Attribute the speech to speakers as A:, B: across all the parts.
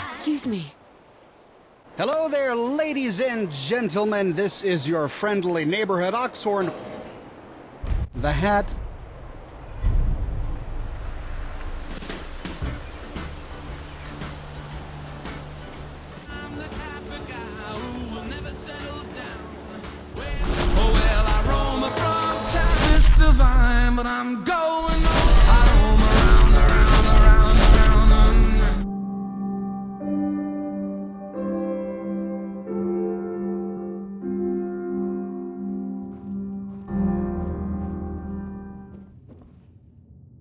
A: Excuse me.
B: Hello there, ladies and gentlemen. This is your friendly neighborhood Oxhorn. The hat.
C: I'm the type of guy who will never settle down. Oh well, I roam from Travis Divine, but I'm going on. I roam around, around, around, around.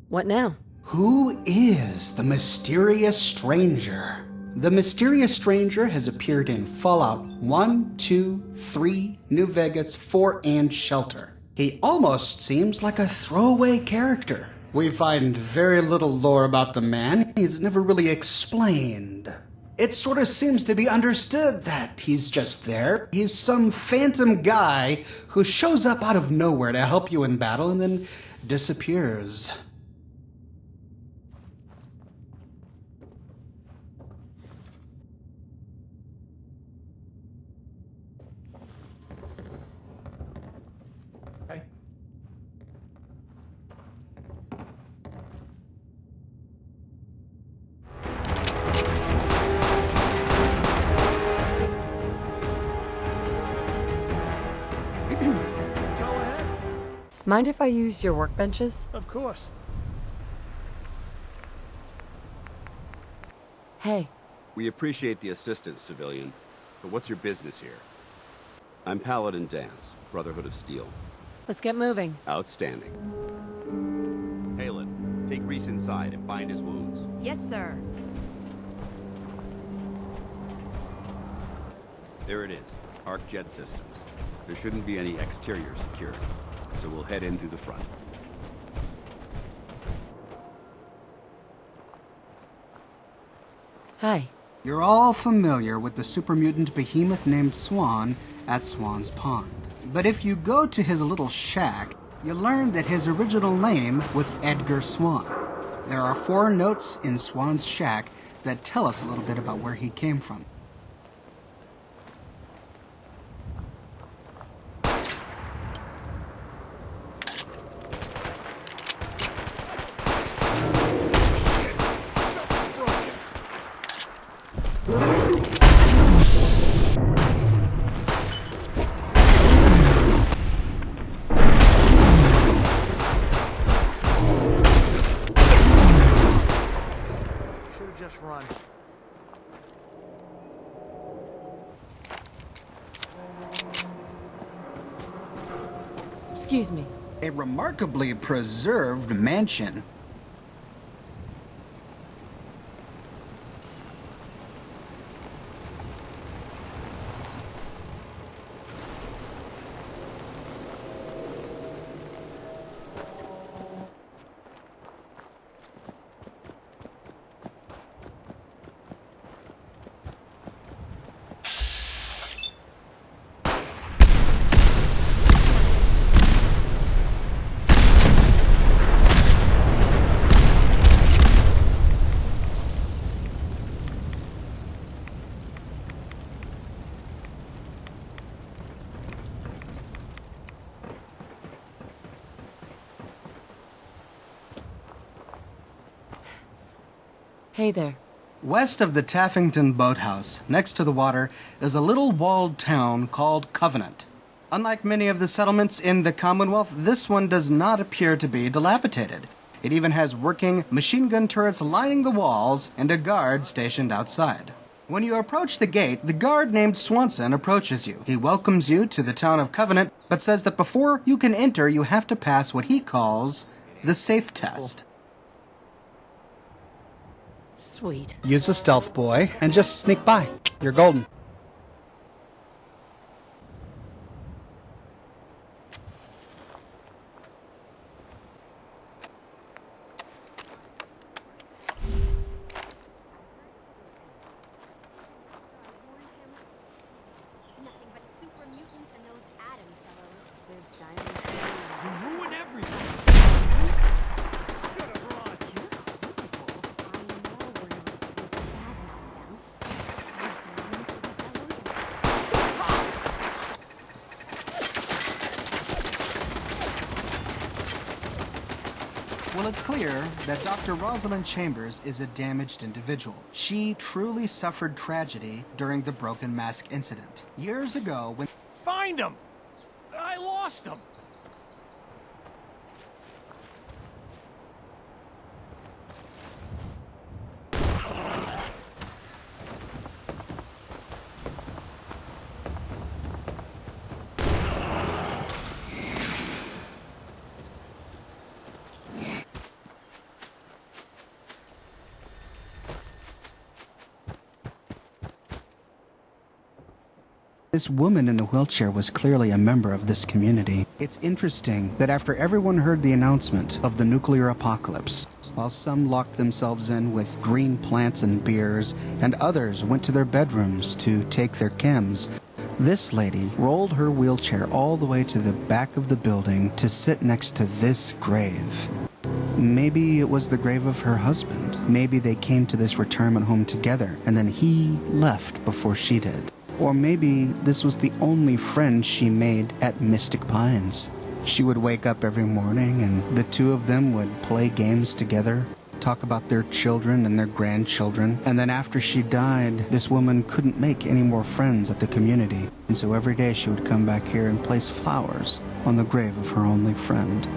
A: What now?
B: Who is the mysterious stranger? The mysterious stranger has appeared in Fallout 1, 2, 3, New Vegas, 4, and Shelter. He almost seems like a throwaway character. We find very little lore about the man. He's never really explained. It sort of seems to be understood that he's just there. He's some phantom guy who shows up out of nowhere to help you in battle and then disappears.
A: Mind if I use your workbenches?
D: Of course.
A: Hey,
E: We appreciate the assistance, civilian, but what's your business here? I'm Paladin Dance, Brotherhood of Steel.
A: let's get moving.
E: Outstanding. Palin, take Reese inside and bind his wounds.
F: Yes, sir.
E: There it is, Arc Jet Systems. There shouldn't be any exterior security, so we'll head in through the front.
A: Hi.
B: You're all familiar with the super mutant behemoth named Swan at Swan's Pond. But if you go to his little shack, you learn that his original name was Edgar Swan. There are 4 notes in Swan's shack that tell us a little bit about where he came from.
D: Just run.
A: Excuse me.
B: A remarkably preserved mansion.
A: Hey there.
B: West of the Taffington Boathouse, next to the water, is a little walled town called Covenant. Unlike many of the settlements in the Commonwealth, this one does not appear to be dilapidated. It even has working machine gun turrets lining the walls and a guard stationed outside. When you approach the gate, the guard named Swanson approaches you. He welcomes you to the town of Covenant, but says that before you can enter, you have to pass what he calls the safe test.
A: Sweet.
B: Use a stealth boy and just sneak by. You're golden.
F: Nothing but super mutants and those atom fellows. There's diamonds.
D: You ruin everything.
G: Well, it's clear that Dr. Rosalind Chambers is a damaged individual. She truly suffered tragedy during the Broken Mask incident. Years ago, when...
D: Find him! I lost him!
B: This woman in the wheelchair was clearly a member of this community. It's interesting that after everyone heard the announcement of the nuclear apocalypse, while some locked themselves in with green plants and beers, and others went to their bedrooms to take their chems, this lady rolled her wheelchair all the way to the back of the building to sit next to this grave. Maybe it was the grave of her husband. Maybe they came to this retirement home together, and then he left before she did. Or maybe this was the only friend she made at Mystic Pines. She would wake up every morning and the two of them would play games together, talk about their children and their grandchildren. And then after she died, this woman couldn't make any more friends at the community. And so every day she would come back here and place flowers on the grave of her only friend.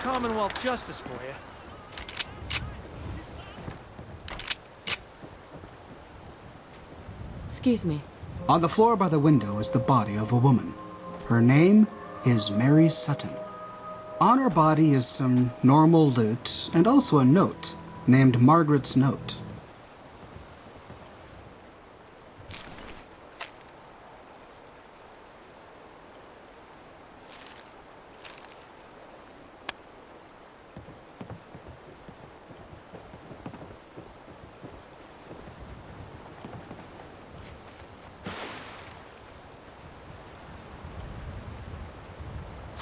D: Commonwealth justice for you.
A: Excuse me.
B: On the floor by the window is the body of a woman. Her name is Mary Sutton. On her body is some normal loot and also a note named Margaret's Note.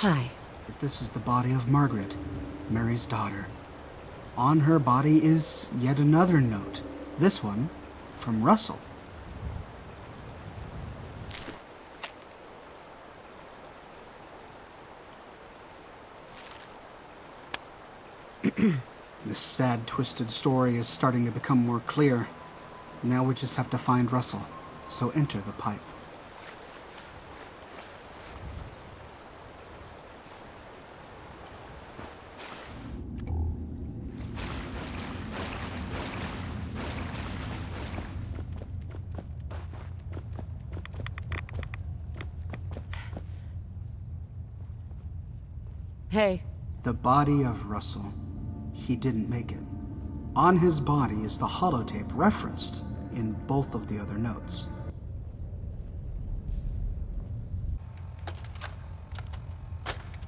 A: Hi.
B: This is the body of Margaret, Mary's daughter. On her body is yet another note. This one from Russell. This sad, twisted story is starting to become more clear. Now we just have to find Russell. So enter the pipe.
A: Hey.
B: The body of Russell. He didn't make it. On his body is the holotape referenced in both of the other notes.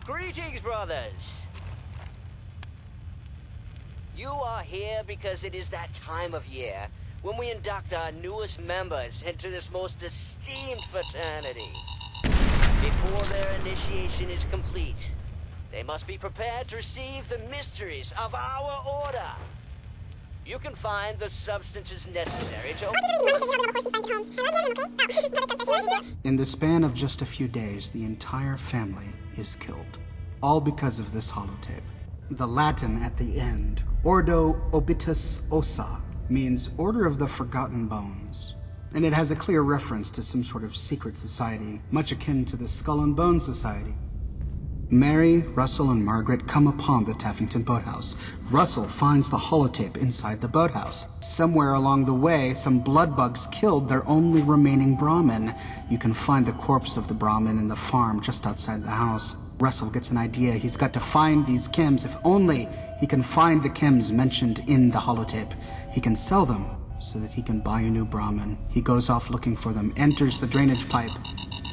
H: Greetings, brothers. You are here because it is that time of year when we induct our newest members into this most esteemed fraternity. Before their initiation is complete, they must be prepared to receive the mysteries of our order. You can find the substances necessary to...
B: In the span of just a few days, the entire family is killed. All because of this holotape. The Latin at the end, Ordo Obitus Ossa, means Order of the Forgotten Bones. And it has a clear reference to some sort of secret society, much akin to the Skull and Bones Society. Mary, Russell, and Margaret come upon the Taffington boathouse. Russell finds the holotape inside the boathouse. Somewhere along the way, some blood bugs killed their only remaining Brahmin. You can find the corpse of the Brahmin in the farm just outside the house. Russell gets an idea. He's got to find these chems. If only he can find the chems mentioned in the holotape, he can sell them so that he can buy a new Brahmin. He goes off looking for them, enters the drainage pipe,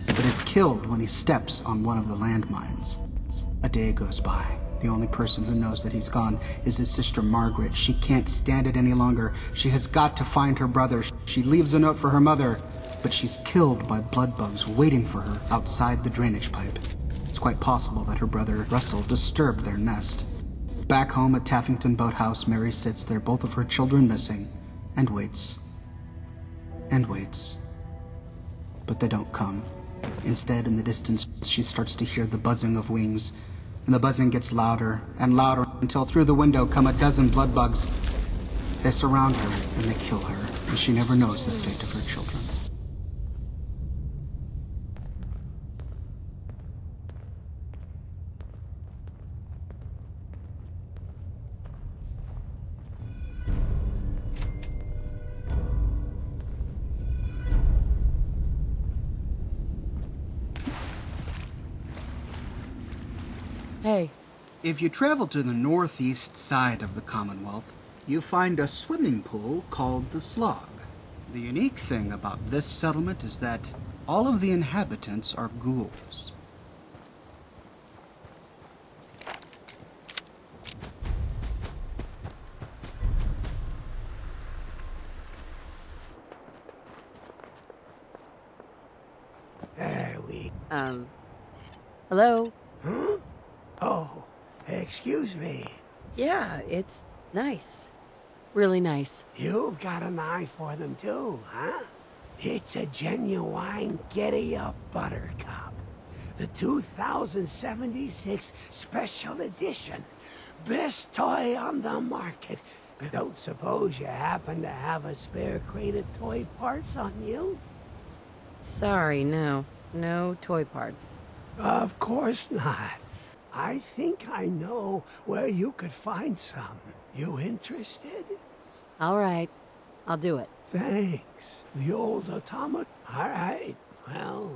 B: but is killed when he steps on one of the landmines. A day goes by. The only person who knows that he's gone is his sister Margaret. She can't stand it any longer. She has got to find her brother. She leaves a note for her mother, but she's killed by blood bugs waiting for her outside the drainage pipe. It's quite possible that her brother Russell disturbed their nest. Back home at Taffington Boathouse, Mary sits there, both of her children missing, and waits. And waits. But they don't come. Instead, in the distance, she starts to hear the buzzing of wings, and the buzzing gets louder and louder until through the window come a dozen blood bugs. They surround her and they kill her, and she never knows the fate of her children.
A: Hey,
B: If you travel to the northeast side of the Commonwealth, you find a swimming pool called the Slog. The unique thing about this settlement is that all of the inhabitants are ghouls.
I: There we...
A: hello?
I: Huh? Oh, excuse me.
A: Yeah, it's nice. Really nice.
I: You've got an eye for them too, huh? It's a genuine giddy-up buttercup. The 2076 special edition. Best toy on the market. Don't suppose you happen to have a spare crate of toy parts on you?
A: Sorry, no. No toy parts.
I: Of course not. I think I know where you could find some. You interested?
A: All right, I'll do it.
I: Thanks. The old automat. All right. Well.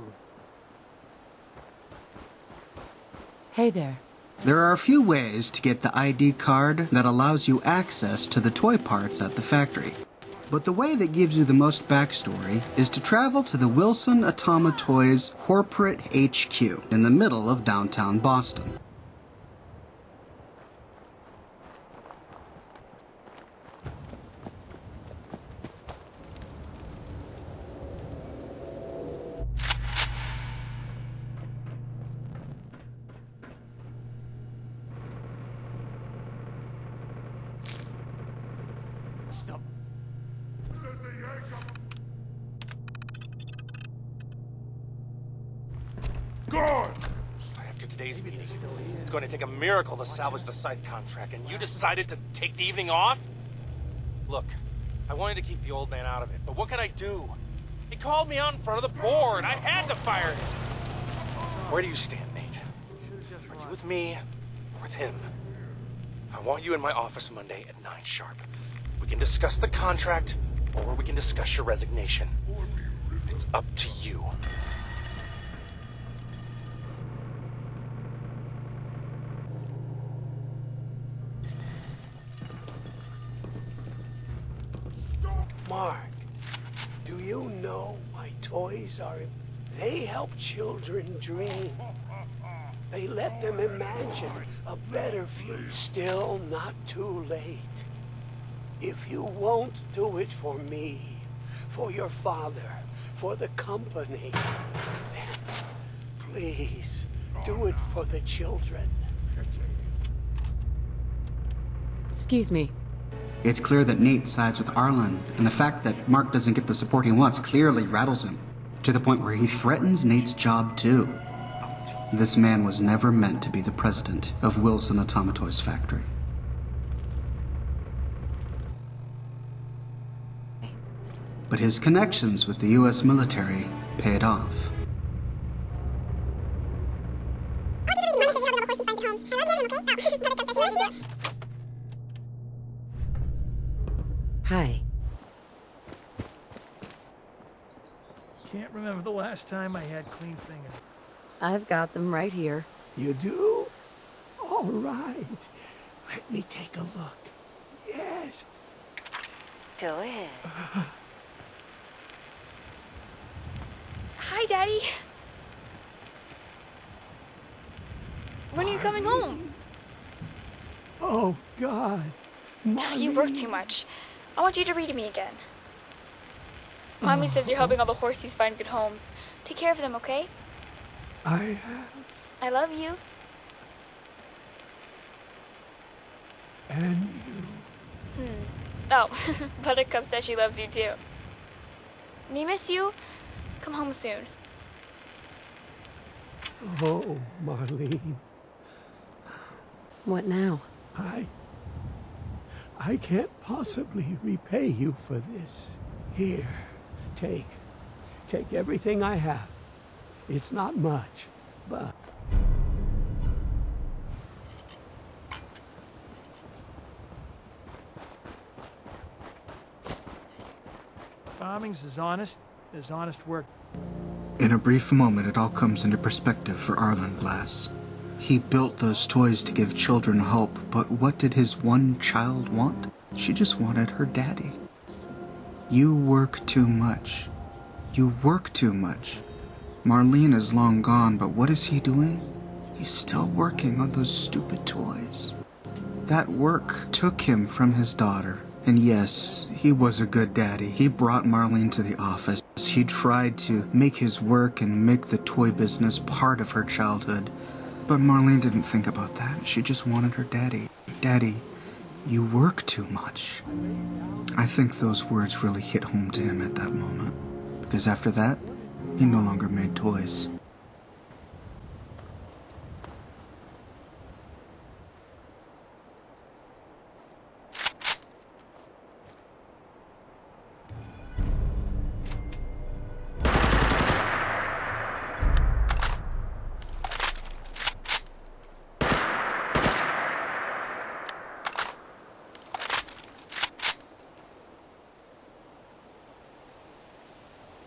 A: Hey there.
B: There are a few ways to get the ID card that allows you access to the toy parts at the factory. But the way that gives you the most backstory is to travel to the Wilson Atomatoys corporate HQ in the middle of downtown Boston.
D: Stop.
J: After today's meeting, it's going to take a miracle to salvage the site contract, and you decided to take the evening off? Look, I wanted to keep the old man out of it, but what could I do? He called me out in front of the board. I had to fire him. Where do you stand, Nate? Are you with me or with him? I want you in my office Monday at 9 sharp. We can discuss the contract, or we can discuss your resignation. It's up to you.
I: Mark, do you know why toys are... They help children dream. They let them imagine a better future. Still not too late. If you won't do it for me, for your father, for the company, then please do it for the children.
A: Excuse me.
B: It's clear that Nate sides with Arlen, and the fact that Mark doesn't get the support he wants clearly rattles him, to the point where he threatens Nate's job too. This man was never meant to be the president of Wilson Atomatoys factory. But his connections with the US military paid off.
A: Hi.
D: Can't remember the last time I had clean fingers.
A: I've got them right here.
I: You do? All right. Let me take a look. Yes.
F: Go ahead. Hi, Daddy. When are you coming home?
I: Oh, God.
F: You work too much. I want you to read to me again. Mommy says you're helping all the horsies find good homes. Take care of them, okay?
I: I have,
F: I love you.
I: and you.
F: Oh, Buttercup says she loves you too. Me miss you? Come home soon.
I: Oh, Marlene,
A: What now?
I: I can't possibly repay you for this. Here, take everything I have. It's not much, but...
D: Farming's as honest as honest work.
G: In a brief moment, it all comes into perspective for Arlen Glass. He built those toys to give children hope, but what did his one child want? She just wanted her daddy. You work too much. You work too much. Marlene is long gone, but what is he doing? He's still working on those stupid toys. That work took him from his daughter. And yes, he was a good daddy. He brought Marlene to the office. He tried to make his work and make the toy business part of her childhood. But Marlene didn't think about that. She just wanted her daddy. Daddy, you work too much. I think those words really hit home to him at that moment. Because after that, he no longer made toys.